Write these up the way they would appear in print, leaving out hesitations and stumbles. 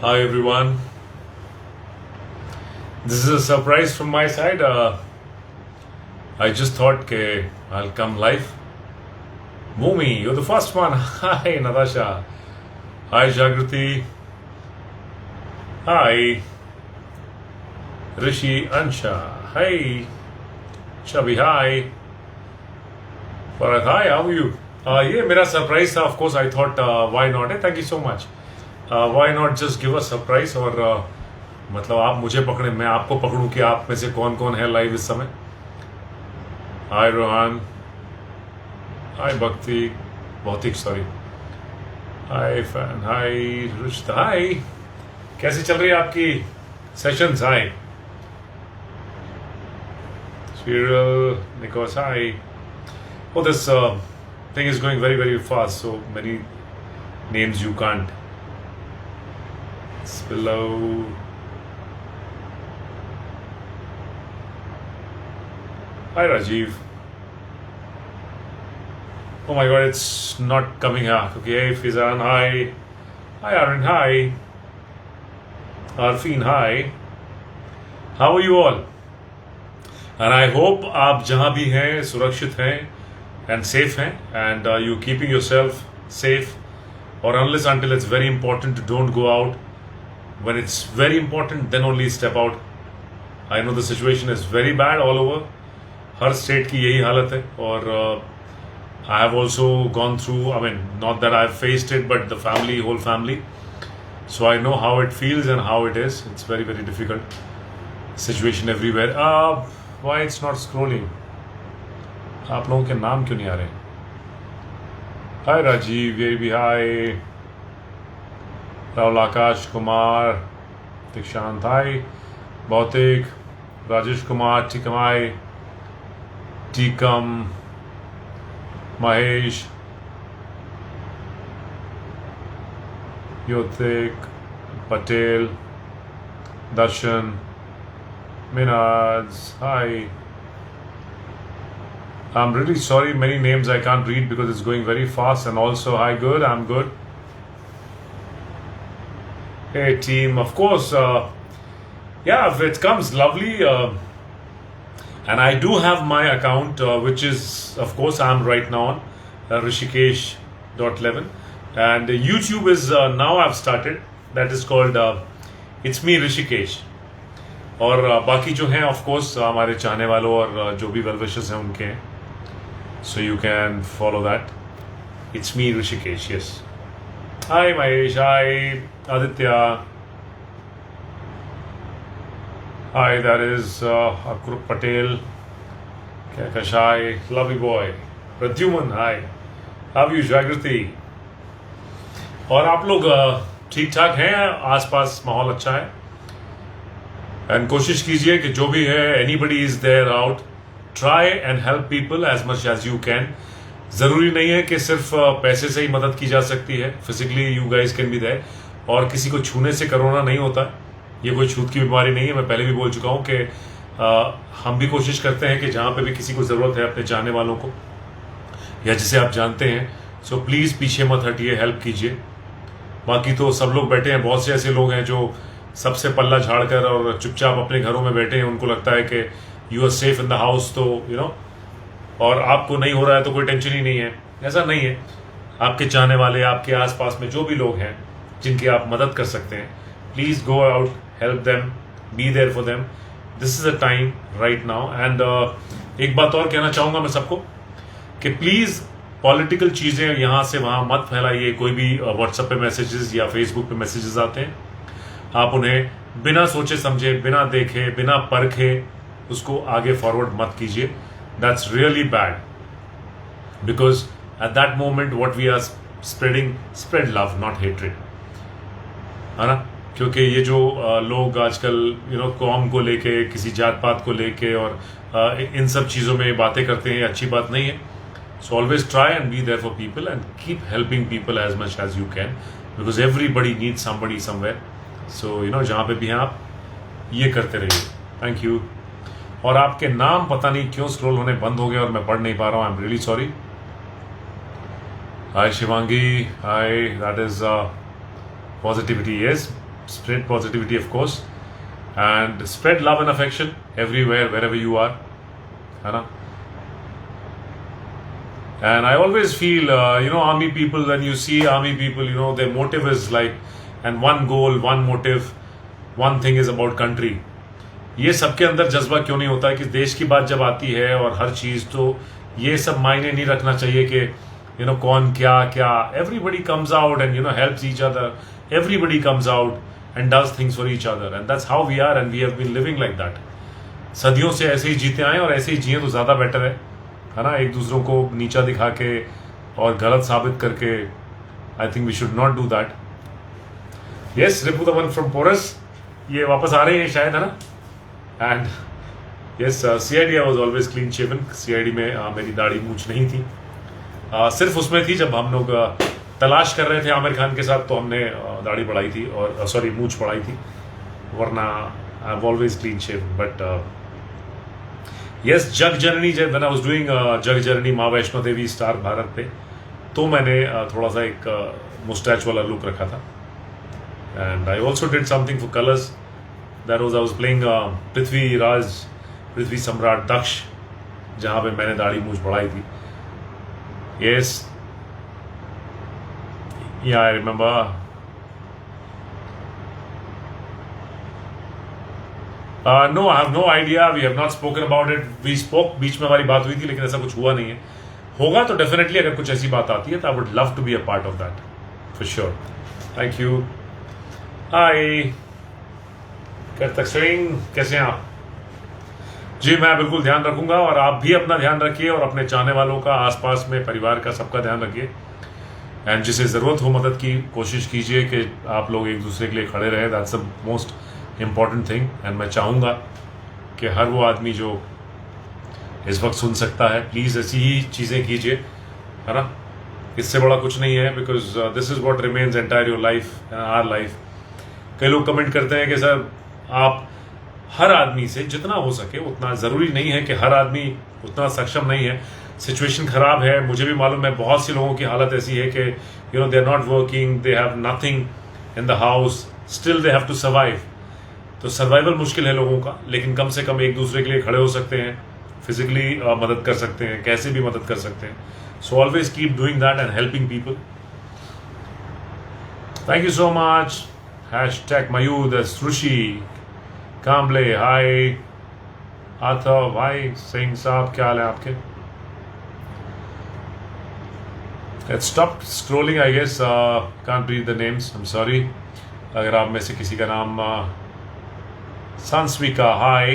Hi everyone. This is a surprise from my side. I just thought okay, I'll come live. Mumi, you're the first one. Hi Natasha. Hi Jagrati. Hi Rishi Ansha. Hi Chabi. Hi Farad. Hi, how are you? ये मेरा surprise था. Of course I thought why not है. Thank you so much. Why not just give a surprise और मतलब आप मुझे पकड़े, मैं आपको पकड़ूं कि आप में से कौन कौन है लाइव इस समय. हाय रोहान. हाय भक्ति. भौतिक सॉरी. हाय फैन. हाय रुचिता. हाय. कैसी चल रही है आपकी sessions? Hi Cyril, Nikos. Hi. Oh, this thing is going very, very fast. So many names you can't. Below. Hi, Rajiv. Oh my God, it's not coming out. Okay, Fizan. Hi. Hi, Aaron. Hi. Arfin. Hi. How are you all? And I hope आप जहाँ भी हैं सुरक्षित हैं and safe हैं and you keeping yourself safe. Or unless until it's very important, don't go out. When it's very important, then only step out. I know the situation is very bad all over. Her state की यही हालत है और I have also gone through. I mean, not that I've faced it, but the family, whole family. So I know how it feels and how it is. It's very, very difficult situation everywhere. Why it's not scrolling? आप लोगों के नाम क्यों नहीं आ रहे? हाय राजीव. ये भी हाय. राहुल आकाश कुमार. दीक्षांत. हाय भौतिक. राजेश कुमार. टिकमाई. टीकम. महेश. योतिक. पटेल. दर्शन. Minaj. Hi. I'm really sorry, many names I can't read because it's going very fast. And also, hi, good. I'm good. Hey, team. Of course, yeah, if it comes, lovely. And I do have my account, which is, of course, I'm right now on Rishikesh.11. And YouTube is now I've started. That is called It's Me Rishikesh. और बाकी जो हैं of course हमारे चाहने वालों और जो भी वेल विशर्स हैं उनके हैं. So you can follow that. It's me Rishikesh. Yes. Hi Mahesh. Hi Aditya. Hi that is Akroop Patel. क्या Kashay. Lovely boy. Pradyuman. Hi. How you Jagriti. और आप लोग ठीक ठाक हैं? आसपास माहौल अच्छा है? एंड कोशिश कीजिए कि जो भी है anybody is there out, try and help people as much as you can. ज़रूरी नहीं है कि सिर्फ पैसे से ही मदद की जा सकती है. Physically you guys can be there. और किसी को छूने से कोरोना नहीं होता. ये कोई छूत की बीमारी नहीं है. मैं पहले भी बोल चुका हूँ कि हम भी कोशिश करते हैं कि जहाँ पे भी किसी को ज़रूरत है अपने चाहने वालों को या जिसे आप जानते हैं, सो प्लीज़ पीछे मत हटिए, हेल्प कीजिए. बाकी तो सब लोग बैठे हैं. बहुत से ऐसे लोग हैं जो सबसे पल्ला झाड़कर और चुपचाप अपने घरों में बैठे हैं. उनको लगता है कि you are safe in the house, तो यू नो, और आपको नहीं हो रहा है तो कोई टेंशन ही नहीं है. ऐसा नहीं है. आपके चाहने वाले, आपके आसपास में जो भी लोग हैं जिनकी आप मदद कर सकते हैं, please go out, help them, be there for them. This is a time right now. And एक बात और कहना चाहूँगा मैं सबको कि प्लीज़ पॉलिटिकल चीज़ें यहाँ से वहाँ मत फैलाइए. कोई भी व्हाट्सएप पे मैसेजेस या फेसबुक पे मैसेजेस आते हैं, आप उन्हें बिना सोचे समझे, बिना देखे, बिना परखे उसको आगे फॉरवर्ड मत कीजिए. That's really bad because at that moment what we are spreading, spread love not hatred, है ना. क्योंकि ये जो लोग आजकल यू नो कौम को लेके, किसी जात पात को लेके और इन सब चीज़ों में बातें करते हैं, अच्छी बात नहीं है. So always try and be there for people and keep helping people as much as you can because everybody needs somebody somewhere. So you know, जहाँ पे भी हैं आप ये करते रहिए. Thank you. और आपके नाम पता नहीं क्यों स्क्रॉल होने बंद हो गए और मैं पढ़ नहीं पा रहा हूँ. I am really sorry. Hi Shivangi. Hi. That is positivity. Yes, spread positivity of course, and spread love and affection everywhere, wherever you are, है ना. And I always feel, army people, when you see army people, their motive is like, and one goal, one motive, one thing is about country. ये सबके अंदर जज्बा क्यों नहीं होता है कि देश की बात जब आती है और हर चीज़, तो ये सब मायने नहीं रखना चाहिए कि कौन क्या क्या. Everybody comes out and helps each other. Everybody comes out and does things for each other, and that's how we are, and we have been living like that. सदियों से ऐसे ही जीते आए और ऐसे ही जिए तो ज़्यादा बेटर है ना. एक दूसरों को नीचा दिखा के और गलत साबित करके, I think we should not do that. Yes, Ripu the one from Porus, ये वापस आ रहे हैं शायद, है ना. And yes, CID I was always clean shaven. CID में मेरी दाढ़ी मूछ नहीं थी, सिर्फ उसमें थी जब हम लोग तलाश कर रहे थे आमिर खान के साथ, तो हमने दाढ़ी बढ़ाई थी, और सॉरी मूछ बढ़ाई थी, वरना I have always clean shaven. But yes, Jag Janani, जब when I was doing Jag Janani Maa Vaishno Devi star Bharat पे, तो मैंने थोड़ा सा एक मुस्टैच वाला लुक रखा था. And I also did something for Colors. That was, I was playing Prithvi Samrat Daksh, जहाँ पे मैंने दाढ़ी मूछ बढ़ाई थी. Yes, yeah I remember. No, I have no idea. We have not spoken about it. We spoke, बीच में हमारी बात हुई थी, लेकिन ऐसा कुछ हुआ नहीं है. होगा तो डेफिनेटली, अगर कुछ ऐसी बात आती है तो I would love to be a part of that, for sure. Thank you. Hi Kartik Singh, कैसे हैं आप? जी, मैं बिल्कुल ध्यान रखूंगा, और आप भी अपना ध्यान रखिए, और अपने चाहने वालों का, आसपास में परिवार का, सबका ध्यान रखिए. एंड जिसे ज़रूरत हो मदद की, कोशिश कीजिए कि आप लोग एक दूसरे के लिए खड़े रहे. That's the most important thing. And मैं चाहूँगा कि हर वो आदमी जो इस वक्त सुन सकता है, प्लीज़ ऐसी ही चीज़ें कीजिए, है ना. इससे बड़ा कुछ नहीं है, because this is what remains entire your life, our life. कई लोग कमेंट करते हैं कि सर आप हर आदमी से जितना हो सके उतना, ज़रूरी नहीं है कि हर आदमी उतना सक्षम नहीं है. सिचुएशन ख़राब है, मुझे भी मालूम है. बहुत से लोगों की हालत ऐसी है कि they are not working, they have nothing in the house, still they have to survive. तो सर्वाइवल मुश्किल है लोगों का, लेकिन कम से कम एक दूसरे के लिए खड़े हो सकते हैं, फिजिकली मदद कर सकते हैं, कैसे भी मदद कर सकते हैं. So always keep doing that and helping people. Thank you so much. #Mayud, Rushi, Kamble, hi. Atharv, भाई सिंह साहब, क्या हाल है आपके? Let's stop scrolling, I guess. Can't read the names. I'm sorry. अगर आप में से किसी का नाम संस्विका, हाय.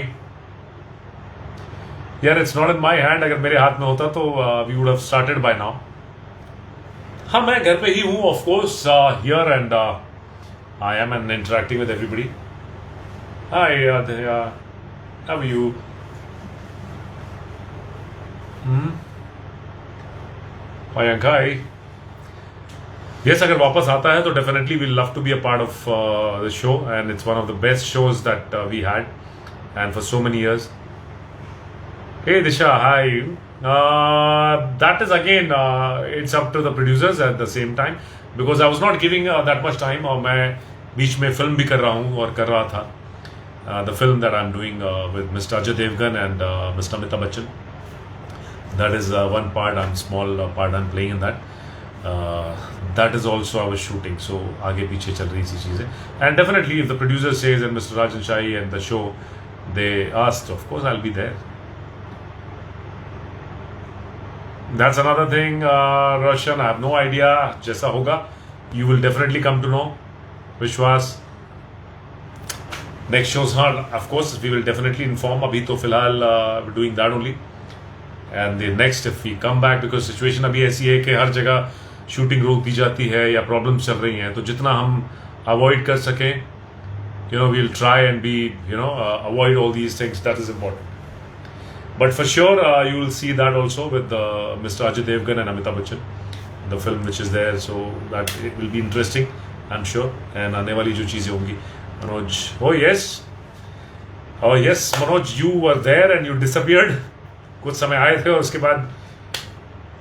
यार, it's not in my hand. अगर मेरे हाथ में होता तो we would have started by now. हाँ, मैं घर पे ही हूँ, of course, here, and I am and interacting with everybody. Hi, how are you? Hi. Yes, अगर वापस आता है तो definitely we'll love to be a part of the show, and it's one of the best shows that we had, and for so many years. Hey Disha, hi. That is again, it's up to the producers at the same time, because I was not giving that much time, और मैं बीच में film भी कर रहा हूँ और कर रहा था. The film that I'm doing with Mr. Ajay Devgan and Mr. Amitabh Bachchan. That is one part, small part I'm playing in that. That is also I was shooting, so आगे पीछे चल रही सी चीज़ें. And definitely if the producer says and Mr. Rajan Shahi and the show they asked, of course I'll be there. That's another thing, Roshan. I have no idea. जैसा होगा, you will definitely come to know. Vishwas. Next shows, of course, we will definitely inform. अभी तो फिलहाल we're doing that only. And the next, if we come back, because situation अभी ऐसी है कि हर जगह शूटिंग रोक दी जाती है या प्रॉब्लम्स चल रही हैं, तो जितना हम अवॉइड कर सकें, we'll try and be, avoid all these things. That is important. But for sure, you will see that also with Mr. Ajay Devgan and Amitabh Bachchan, the film which is there. So that it will be interesting, I'm sure. And आने वाली जो चीज़ें होंगी. Manoj, oh yes, Manoj, you were there and you disappeared. कुछ समय आए थे और उसके बाद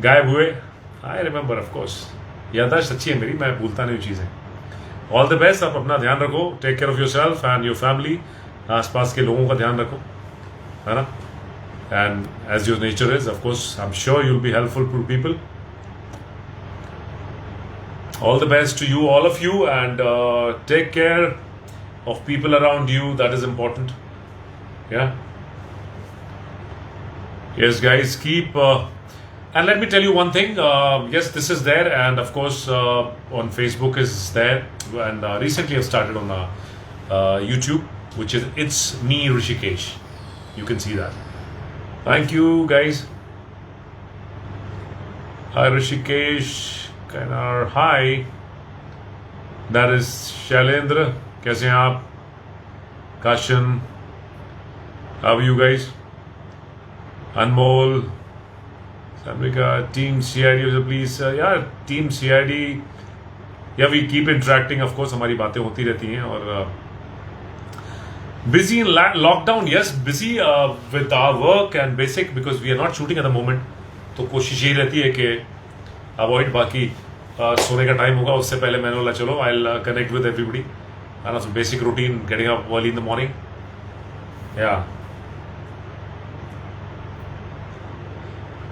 गायब हुए. I remember, of course. याददाश्त अच्छी है मेरी, मैं भूलता नहीं चीज़ें. All the best. आप अपना ध्यान रखो. Take care of yourself and your family. आसपास के लोगों का ध्यान रखो, है ना. And as your nature is, of course I am sure you will be helpful to people. All the best to you, all of you, and take care of people around you. That is important. Yeah. Yes, guys, keep. And let me tell you one thing. Yes, this is there, and of course, on Facebook is there, and recently I've started on YouTube, which is It's Me Rishikesh. You can see that. Thank you, guys. Hi, Rishikesh. Hi, that is Shailendra. कैसे हैं आप? Kashan, how are you guys? Anmol, Samrika, Team CID, please, yeah, Team CID, yeah, we keep interacting, of course, हमारी बातें होती रहती हैं. और busy in lockdown, yes, busy with our work and basic, because we are not shooting at the moment. तो कोशिश यही रहती है कि अवॉइड, बाकी सोने का टाइम होगा उससे पहले मैंने बोला चलो I will connect with everybody. है ना. So basic routine, getting up early in the morning. Yeah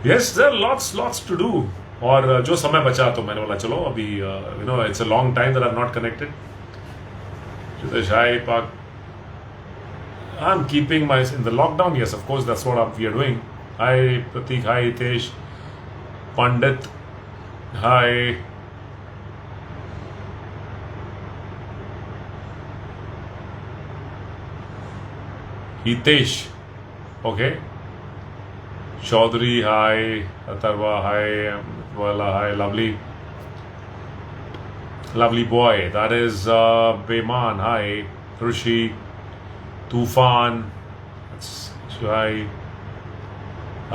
yes, there are lots to do. और जो समय बचा तो मैंने बोला चलो अभी, you know, it's a long time that I am not connected. Hi Pak, I am keeping my in the lockdown. Yes, of course that's what we are doing. Hi Prateek, hi Hitesh, Pandit, hi. Hitesh, okay. Chaudhary, hi. Atharva, hi. Wala, hi. Lovely boy. That is Beman, hi. Rishi, Tufan, hi.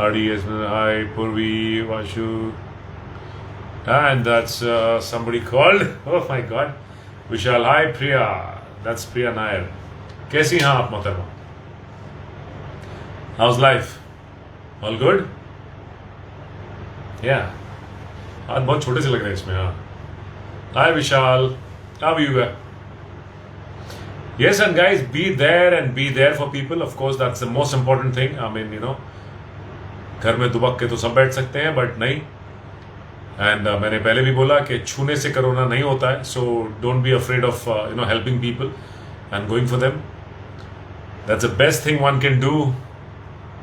RDS, hi. Purvi, Vashu. And that's somebody called, oh my god, Vishal, hi. Priya, that's Priya Nair. कैसी हैं आप मोहतरमा? How's life? All good? Yeah. आज बहुत छोटे से लग रहे हैं इसमें. हाँ. Hi Vishal, how are you? Yes, and guys, be there and be there for people. Of course, that's the most important thing. I mean, you know, घर में दुबक के तो सब बैठ सकते हैं, बट नहीं. एंड मैंने पहले भी बोला कि छूने से कोरोना नहीं होता है. So don't be afraid of you know helping people and going for them. That's the best thing one can do.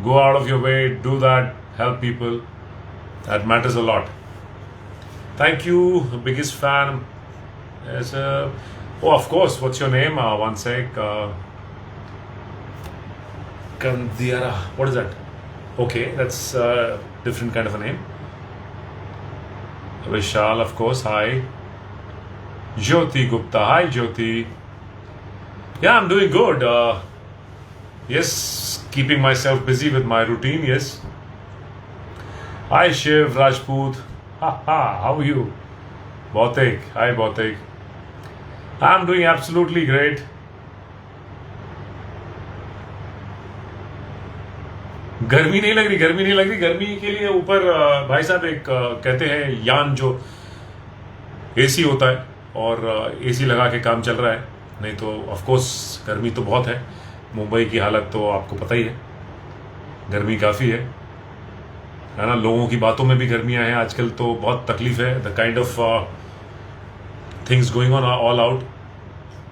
Go out of your way, do that, help people. That matters a lot. Thank you, biggest fan. Oh, of course, what's your name? One sec. Kandiara, what is that? Okay, that's a different kind of a name. Vishal, of course, hi. Jyoti Gupta, hi Jyoti. Yeah, I'm doing good. Yes, keeping myself busy with my routine, yes. Hi Shiv Rajput. How are you? Bautek, hi Bautek. I'm doing absolutely great. गर्मी नहीं लग रही. गर्मी के लिए ऊपर भाई साहब एक कहते हैं यान जो एसी होता है, और एसी लगा के काम चल रहा है. नहीं तो ऑफ कोर्स गर्मी तो बहुत है. मुंबई की हालत तो आपको पता ही है, गर्मी काफ़ी है ना. लोगों की बातों में भी गर्मियां हैं आजकल, तो बहुत तकलीफ है. The kind of things going on all out.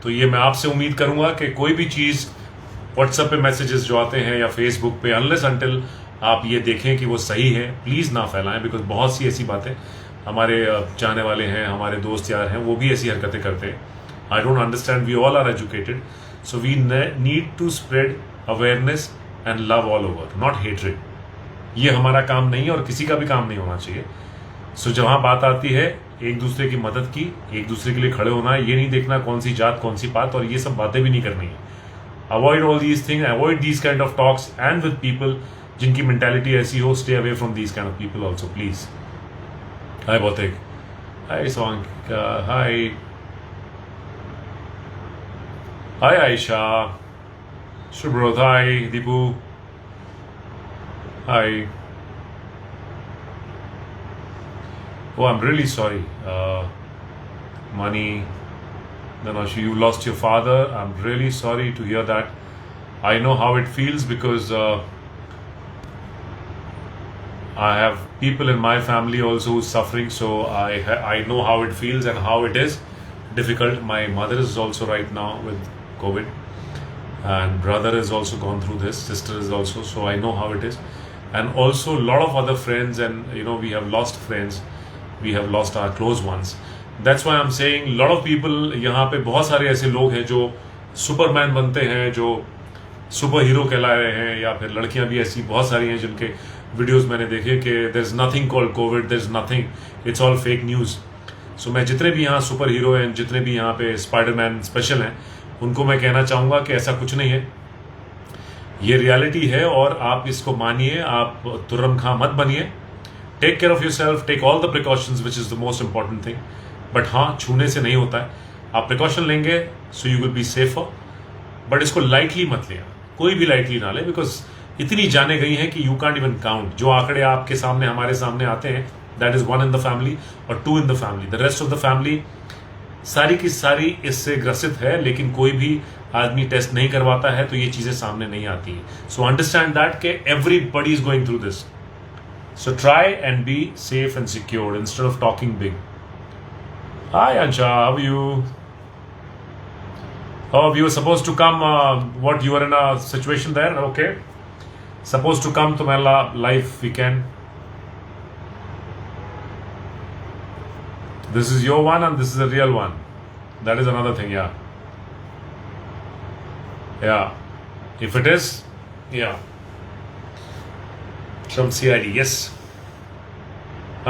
तो ये मैं आपसे उम्मीद करूंगा कि कोई भी चीज़ व्हाट्सएप पे मैसेजेस जो आते हैं या फेसबुक पे, अनलेस अनटिल आप ये देखें कि वो सही है, प्लीज़ ना फैलाएं. बिकॉज बहुत सी ऐसी बातें, हमारे चाहने वाले हैं, हमारे दोस्त यार हैं, वो भी ऐसी हरकतें करते हैं. I don't understand. We all are educated, so we need to spread awareness and love all over, not hatred. ये हमारा काम नहीं है और किसी का भी काम नहीं होना चाहिए. सो जहाँ बात आती है एक दूसरे की मदद की, एक दूसरे के लिए खड़े होना है, ये नहीं देखना कौन सी जात कौन सी बात, और ये सब बातें भी नहीं करनी है. Avoid all these thing, avoid these kind of talks and with people जिनकी मेंटालिटी ऐसी हो. Stay away from these kind of people also please. Hi Bhautik, hi सॉन्ग, hi hi Ayesha, Shubhrot, hi Deepu, hi. Oh, I'm really sorry. Money, Then you lost your father. I'm really sorry to hear that. I know how it feels because I have people in my family also who's suffering, so I know how it feels and how it is difficult. My mother is also right now with COVID, and brother has also gone through this, sister is also, so I know how it is. And also a lot of other friends, and we have lost friends, we have lost our close ones. That's why I'm saying a lot of people, यहाँ पे बहुत सारे ऐसे लोग हैं जो Superman बनते हैं, जो सुपर हीरो कहला रहे हैं, या फिर लड़कियां भी ऐसी बहुत सारी हैं जिनके वीडियोस मैंने देखे कि there is nothing called Covid, there is nothing, it's all fake news. So मैं जितने भी यहाँ सुपर हीरो हैं, जितने भी यहाँ पे स्पाइडरमैन स्पेशल हैं, उनको मैं कहना चाहूँगा कि ऐसा कुछ नहीं है, ये रियलिटी है और आप इसको मानिए, आप तुर्रम खां मत बनिए. Take care of yourself, take all the precautions which is the most important thing. But हाँ, छूने से नहीं होता है. आप प्रिकॉशन लेंगे so you will be safer, but इसको लाइटली मत लिया, कोई भी लाइटली ना ले, बिकॉज इतनी जाने गई हैं कि यू कांट इवन काउंट. जो आंकड़े आपके सामने, हमारे सामने आते हैं, that is 1 in the family और 2 in the family. The rest of the family सारी की सारी इससे ग्रसित है, लेकिन कोई भी आदमी टेस्ट नहीं करवाता है तो ये चीजें सामने नहीं आती हैं. सो अंडरस्टैंड दैट के everybody is going through this. So try and be safe and secured instead of talking big. Hi Ansha, how are you? Oh, you were supposed to come. What, you were in a situation there? Okay. Supposed to come to my live weekend. This is your one and this is a real one. That is another thing, yeah. Yeah. If it is, yeah. From CID, yes.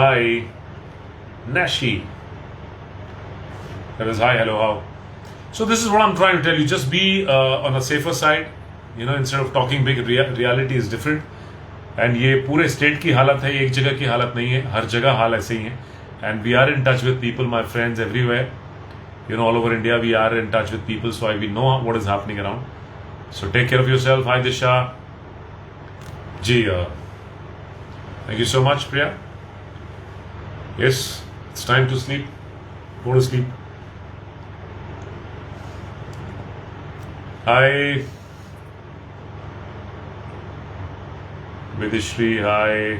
Hi. Nashi. That is hi, hello, how? So this is what I'm trying to tell you. Just be on a safer side. Instead of talking big, reality is different. And ये पूरे state की हालत है, एक जगह की हालत नहीं है, हर जगह हाल ऐसे ही है. And we are in touch with people, my friends, everywhere. All over India, we are in touch with people, so we know what is happening around. So take care of yourself. Hi Disha. Ji, thank you so much, Priya. Yes, it's time to sleep. Go to sleep. Hi. Vidishri, hi.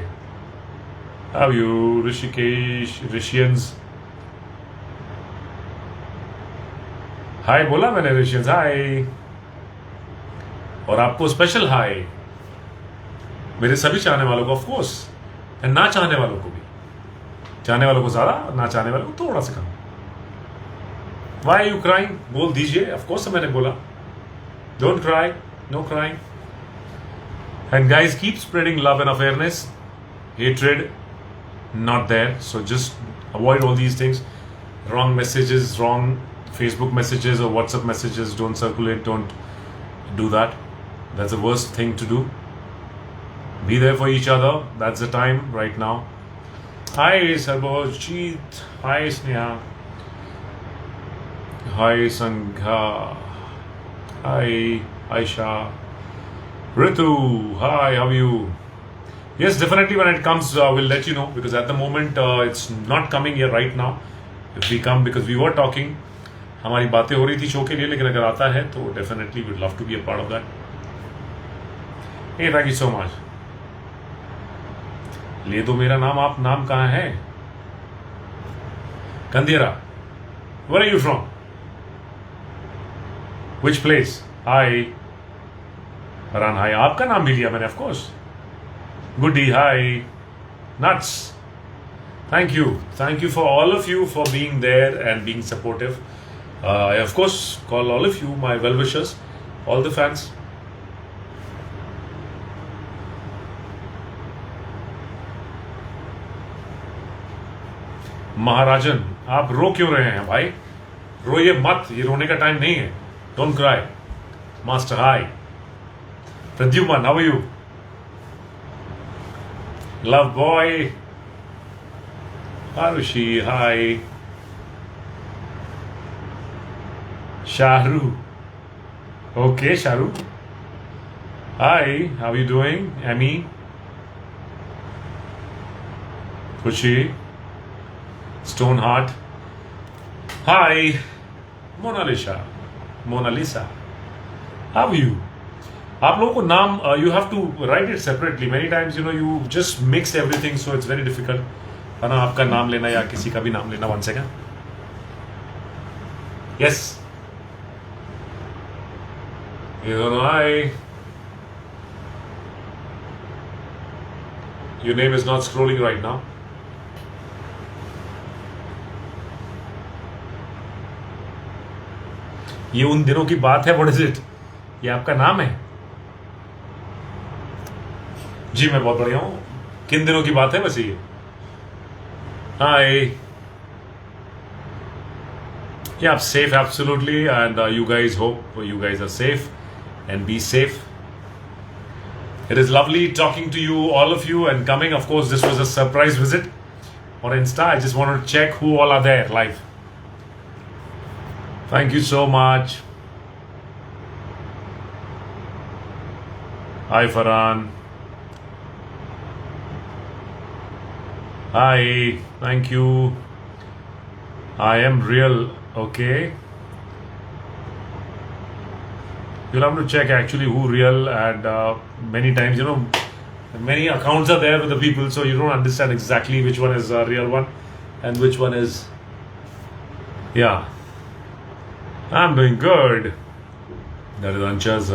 How are you? Rishikesh, Rishians. Hi बोला मैंने, Rishians, hi. और आपको special hi, मेरे सभी चाहने वालों को, of course, and ना चाहने वालों को भी. चाहने वालों को ज्यादा, ना चाहने वालों को थोड़ा सा कम. Why are you crying? बोल दीजिए. ऑफ कोर्स मैंने बोला, don't cry, no crying. And guys, keep spreading love and awareness. Hatred not there. So just avoid all these things. Wrong messages, wrong Facebook messages or WhatsApp messages, don't circulate, don't do that. That's the worst thing to do. Be there for each other. That's the time right now. Hi Sarvojit. Hi Sneha. Hi Sangha. Hi Aisha. Ritu, hi, how are you? Yes, definitely when it comes, we'll let you know, because at the moment it's not coming here right now. If we come, because we were talking, हमारी बातें हो रही थी show के लिए, लेकिन अगर आता है तो definitely we'd love to be a part of that. Hey, thank you so much. ले दो मेरा नाम. आप नाम कहाँ है? Kandera. Where are you from? Which place? Hi. Haran, hi. आपका नाम भी लिया मैंने, of course. Goody, hi. Nuts. Thank you. Thank you for all of you for being there and being supportive. I of course call all of you my well-wishers, all the fans. महाराजन, आप रो क्यों रहे हैं भाई? रोइए मत, ये रोने का time नहीं है. Don't cry. Master, hi. Pradyuman, how are you? Love boy. Harushi, hi. Shahru. Okay, Shahru. Hi, how are you doing? Amy. Kushi. Stoneheart. Hi. Monalisa, Monalisa, how you? आप लोगों को नाम you have to write it separately many times, you just mix everything, so it's very difficult है ना आपका नाम लेना या किसी का भी नाम लेना. 1 second. Yes, hi. Your name is not scrolling right now. ये उन दिनों की बात है. What is it? ये आपका नाम है? जी मैं बहुत बढ़िया हूं. किन दिनों की बात है वैसे ये? हाय. Yeah, I'm safe, absolutely, and you guys hope you guys are safe and be safe. It is lovely talking to you, all of you, and coming. Of course, this was a surprise visit on Insta. I just wanted to check who all are there live. Thank you so much. Hi, Farhan. Hi, thank you. I am real. Okay. You'll have to check actually who real, and many times, many accounts are there with the people, so you don't understand exactly which one is a real one and which one is. Yeah. I'm doing good. That is Ancha's.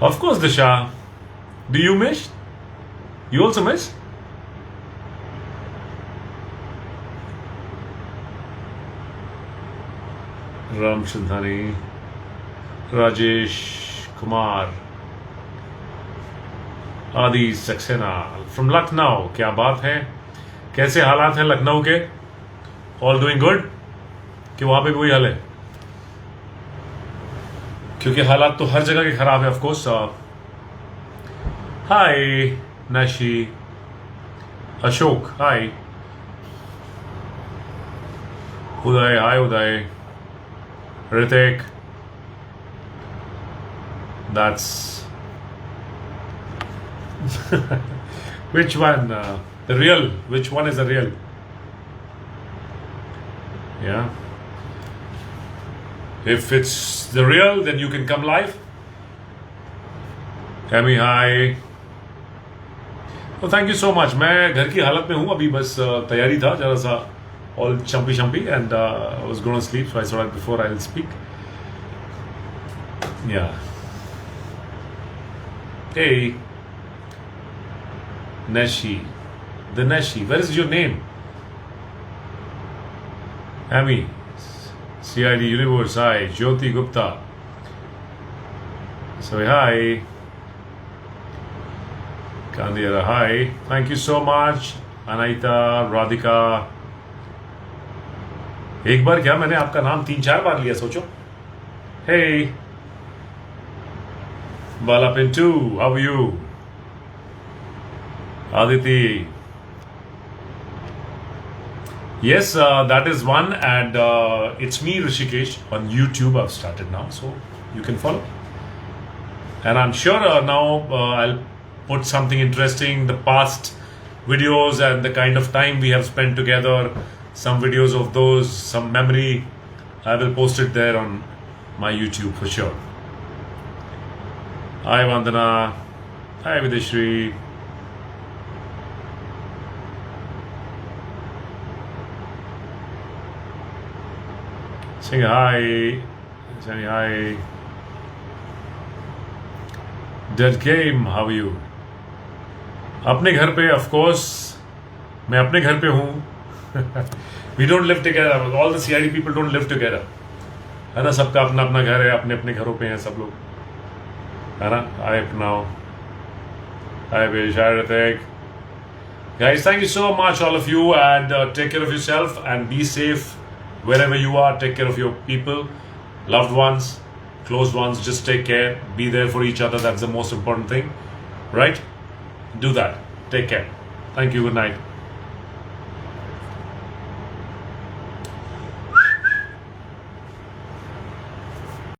Of course, Disha. Do you miss? You also miss? Ram Shandhani, Rajesh Kumar, Adi Saxena from Lucknow. क्या बात है? कैसे हालात हैं लखनऊ के? All doing good? कि वहां पे भी वही हाल है? क्योंकि हालात तो हर जगह के खराब है ऑफ कोर्स. हाय नशी, अशोक, हाय उदय, हाय उदय, Ritik, that's which one? The real. Which one is the real? Yeah. If it's the real, then you can come live. Amy, hi. Oh, thank you so much. मैं घर की हालत में हूँ अभी, बस तैयारी था जरा सा all chumpy and I was going to sleep, so I thought before I'll speak. Yeah. Hey, Neshi, the Neshi. Where is your name? Amy, CID Universe. Hi, Jyoti Gupta. So hi, Kandira. Hi. Thank you so much, Anaita, Radhika. एक बार क्या मैंने आपका नाम 3-4 बार लिया, सोचो. Hey Bala Pintu, how are you? Aditi, yes, that is one, and it's me, Rishikesh, on YouTube. I've started now, so you can follow, and I'm sure now I'll put something interesting, the past videos and the kind of time we have spent together. Some videos of those, some memory, I will post it there on my YouTube for sure. Hi Vandana, hi Videshri. Sing hi, saying hi. Dead Game, how are you? अपने घर पे, of course, मैं अपने घर पे हूँ. We don't live together. All the CID people don't live together. है ना, सबका अपना अपना घर है, अपने अपने घरों पे हैं सब लोग, है ना. I now, I wish I Ritik. Guys, thank you so much, all of you, and take care of yourself and be safe wherever you are. Take care of your people, loved ones, close ones. Just take care. Be there for each other. That's the most important thing, right? Do that. Take care. Thank you. Good night.